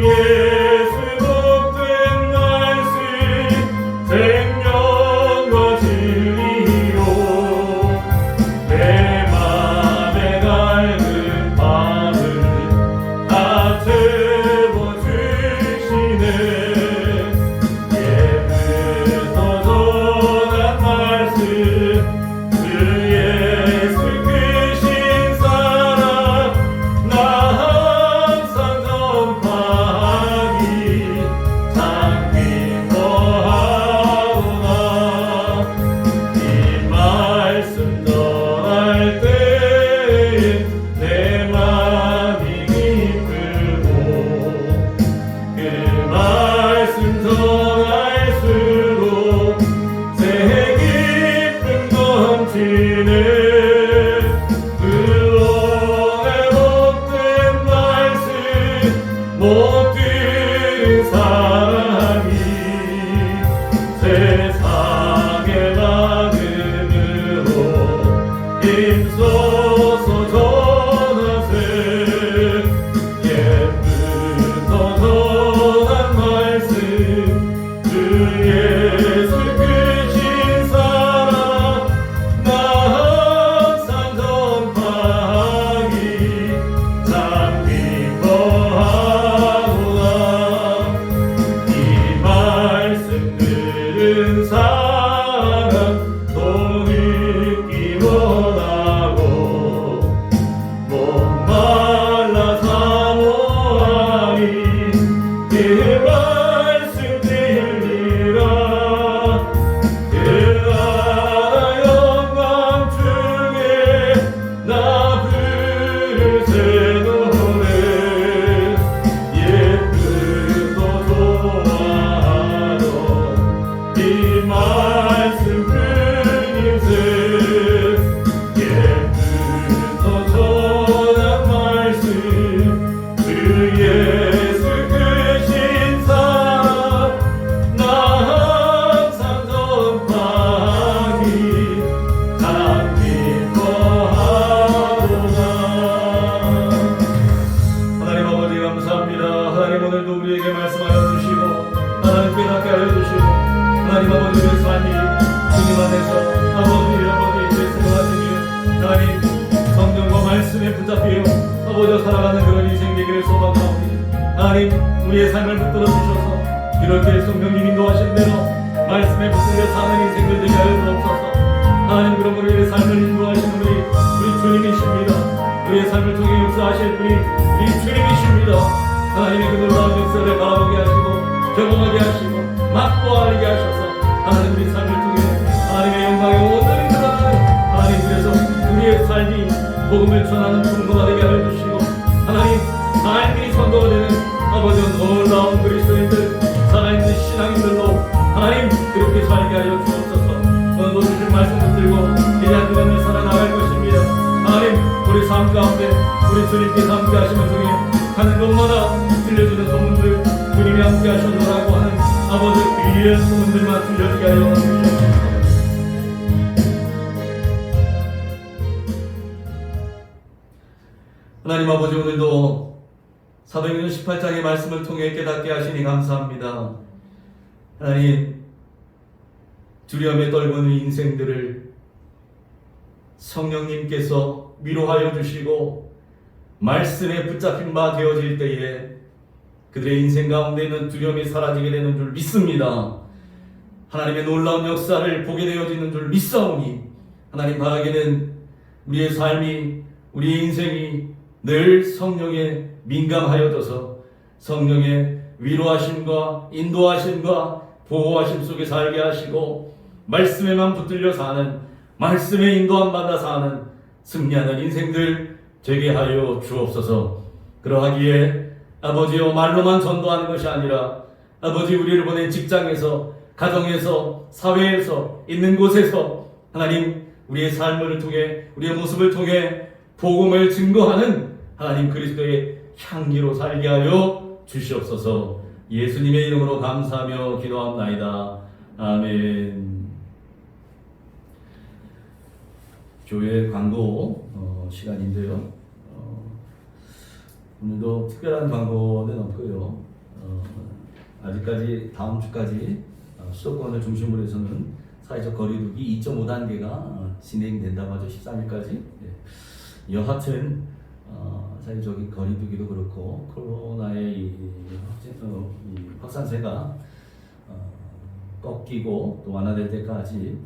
예수 복된 말씀 생명과 진리로 내 맘에 갈는 밤을 다 채워주시네 예쁘서 전한 말씀 주 예수 크신 사랑 나 항상 전파하기 참 기뻐하오나 이 말씀 전할 때에 내 맘이 기쁘고 그 말씀 전할수록 새 기쁨 넘치네 그원의 복된 말씀 못 들은 사람이 세상의 많음으로 힘써서 전하세 예쁘서 전한 말씀 주 예수 크신 사랑 나 항상 전파하기 참 기뻐하오나 이 말씀 들은 사랑 또 듣기 원하고 목말라 사모하니 그 말씀 들리라 그 나라 영광 중에 나 부를 새 노래 예쁘고 좋아하던 이 말씀 끊임새 예쁘고 전한 말씀 주 예수 크신 사랑 나 항상 전파하기 참 기뻐하오나 하나님 아버지 감사합니다. 하나님 오늘도 우리에게 말씀하여 주시고 하나님 깨닫게 하여 주시고 하나님 아버지의 삶이 주님 안에서 아버지 말씀을 하시며 하나님 성경과 말씀에 붙잡히어 아버지와 살아가는 그런 인생 되기를 소망하오니 하나님 우리의 삶을 붙들어 주셔서 이렇게 성령님 인도하신 대로 말씀에 붙들려 사는 인생들 되게 하여 주옵소서. 하나님 그럼 우리의 삶을 인도하신 우리 주님이십니다. 우리의 삶을 통해 역사하실 분이 우리 주님이십니다. 하나님의 그 놀라운 역사를 바라보게 하시고 경험하게 하시고 맛보아하게 하셔서 하나님 우리 삶을 통해 하나님의 영광이 온전히 드러나는 하나님 그래서 우리의 삶이 복음을 전하는 통로가 되게 하여 주시고 하나님 삶이 선도가 되는 아버지와 놀라운 그리스도인들 살아있는 신앙인들로 하나님 그렇게 살게 하여 주옵소서. 오늘도 주신 말씀 붙들고 기대한 주간을 살아나갈 것입니다. 하나님 우리 삶 가운데 우리 주님께서 함께 하시는 중에 가는 곳마다 들려주는 소문들 주님이 함께 하셨노라고 하는 아버지 귀한 소문들만 들려주게 하여 주옵소서. 하나님 아버지 오늘도 사도행전 18장의 말씀을 통해 깨닫게 하시니 감사합니다. 하나님 두려움에 떨고는 인생들을 성령님께서 위로하여 주시고 말씀에 붙잡힌 바 되어질 때에 그들의 인생 가운데 있는 두려움이 사라지게 되는 줄 믿습니다. 하나님의 놀라운 역사를 보게 되어지는 줄 믿사오니 하나님 바라기는 우리의 삶이 우리의 인생이 늘 성령에 민감하여져서 성령의 위로하심과 인도하심과 보호하심 속에 살게 하시고 말씀에만 붙들려 사는 말씀에 인도함 받아 사는 승리하는 인생들 되게 하여 주옵소서. 그러하기에 아버지여 말로만 전도하는 것이 아니라 아버지 우리를 보낸 직장에서 가정에서 사회에서 있는 곳에서 하나님 우리의 삶을 통해 우리의 모습을 통해 복음을 증거하는 하나님 그리스도의 향기로 살게 하여 주시옵소서. 예수님의 이름으로 감사하며 기도합나이다. 아멘. 교회 광고 시간인데요. 오늘도 특별한 광고는 없고요. 아직까지 다음 주까지 수도권을 중심으로 해서는 사회적 거리두기 2.5단계가 진행된다고 하죠. 13일까지. 여하튼 사회적인 거리두기도 그렇고 코로나의 이 확산세가 꺾이고 또 완화될 때까지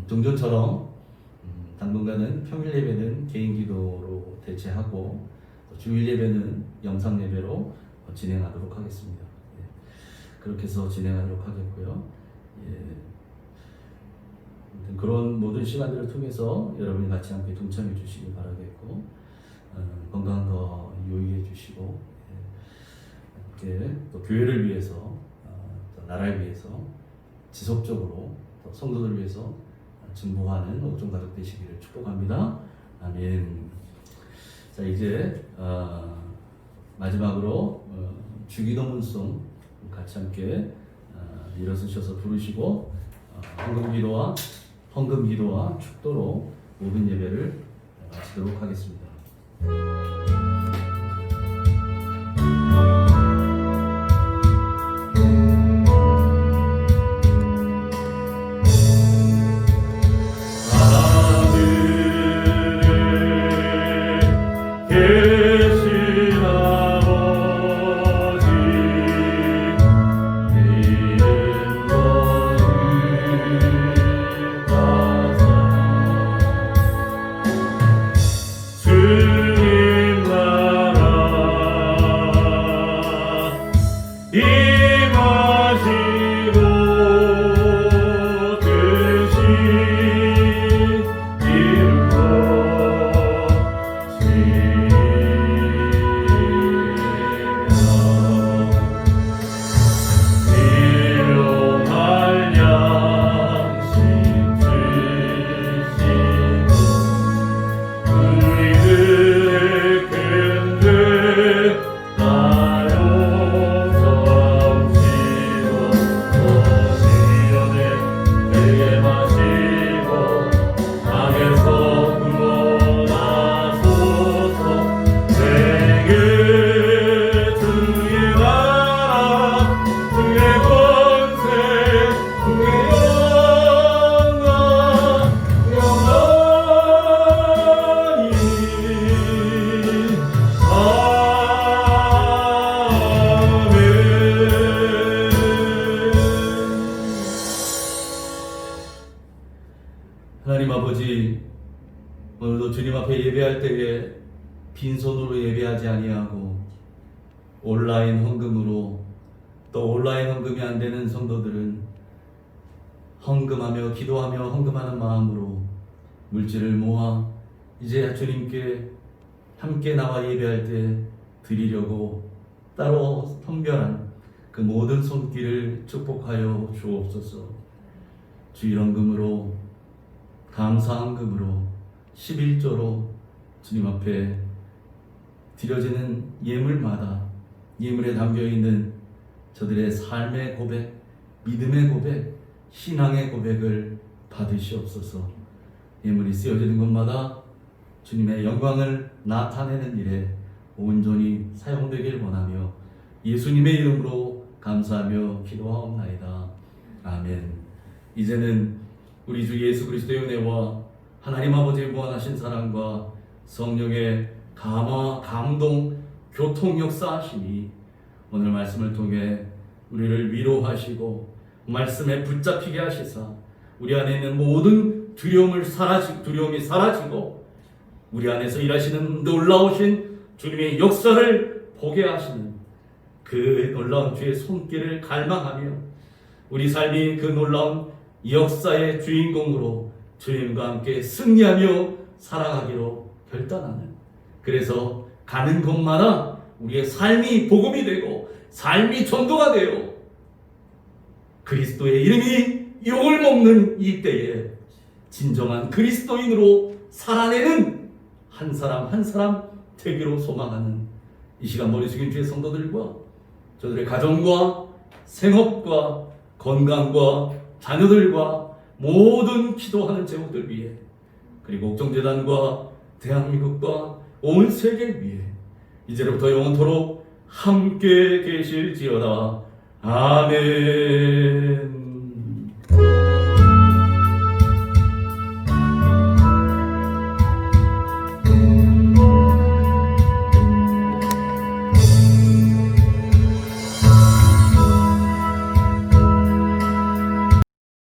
종전처럼 당분간은 평일 예배는 개인 기도로 대체하고 주일 예배는 영상 예배로 진행하도록 하겠습니다. 그렇게 해서 진행하도록 하겠고요. 그런 모든 시간들을 통해서 여러분이 같이 함께 동참해 주시기 바라겠고 건강 더 유의해 주시고 또 교회를 위해서 또 나라를 위해서 지속적으로 또 성도들을 위해서 증보하는 옥중 가족 되시기를 축복합니다. 아멘. 자, 이제 마지막으로 주기도문송 같이 함께 일어서셔서 부르시고 헌금 기도와 축도로 모든 예배를 마치도록 하겠습니다. 하나님 아버지, 오늘도 주님 앞에 예배할 때에 빈손으로 예배하지 아니하고 온라인 헌금으로, 또 온라인 헌금이 안 되는 성도들은 헌금하며 기도하며 헌금하는 마음으로 물질을 모아 이제 주님께 함께 나와 예배할 때 드리려고 따로 선별한 그 모든 손길을 축복하여 주옵소서. 주일헌금으로, 감사헌금으로, 11조로 주님 앞에 드려지는 예물마다 예물에 담겨있는 저들의 삶의 고백, 믿음의 고백, 신앙의 고백을 받으시옵소서. 예물이 쓰여지는 곳마다 주님의 영광을 나타내는 일에 온전히 사용되길 원하며 예수님의 이름으로 감사하며 기도하옵나이다. 아멘. 이제는 우리 주 예수 그리스도의 은혜와 하나님 아버지의 무한하신 사랑과 성령의 감화, 감동, 교통 역사하심이 오늘 말씀을 통해 우리를 위로하시고 말씀에 붙잡히게 하시사 우리 안에 있는 모든 두려움이 사라지고 우리 안에서 일하시는 놀라우신 주님의 역사를 보게 하시는 그 놀라운 주의 손길을 갈망하며 우리 삶이 그 놀라운 역사의 주인공으로 주님과 함께 승리하며 살아가기로 결단하는, 그래서 가는 곳마다 우리의 삶이 복음이 되고 삶이 전도가 되어 그리스도의 이름이 욕을 먹는 이 때에 진정한 그리스도인으로 살아내는 한 사람 한 사람 되기로 소망하는 이 시간 머리 숙인 주의 성도들과 저들의 가정과 생업과 건강과 자녀들과 모든 기도하는 제목들 위해 그리고 옥정재단과 대한민국과 온 세계 위해 이제로부터 영원토록 함께 계실지어다. 아멘.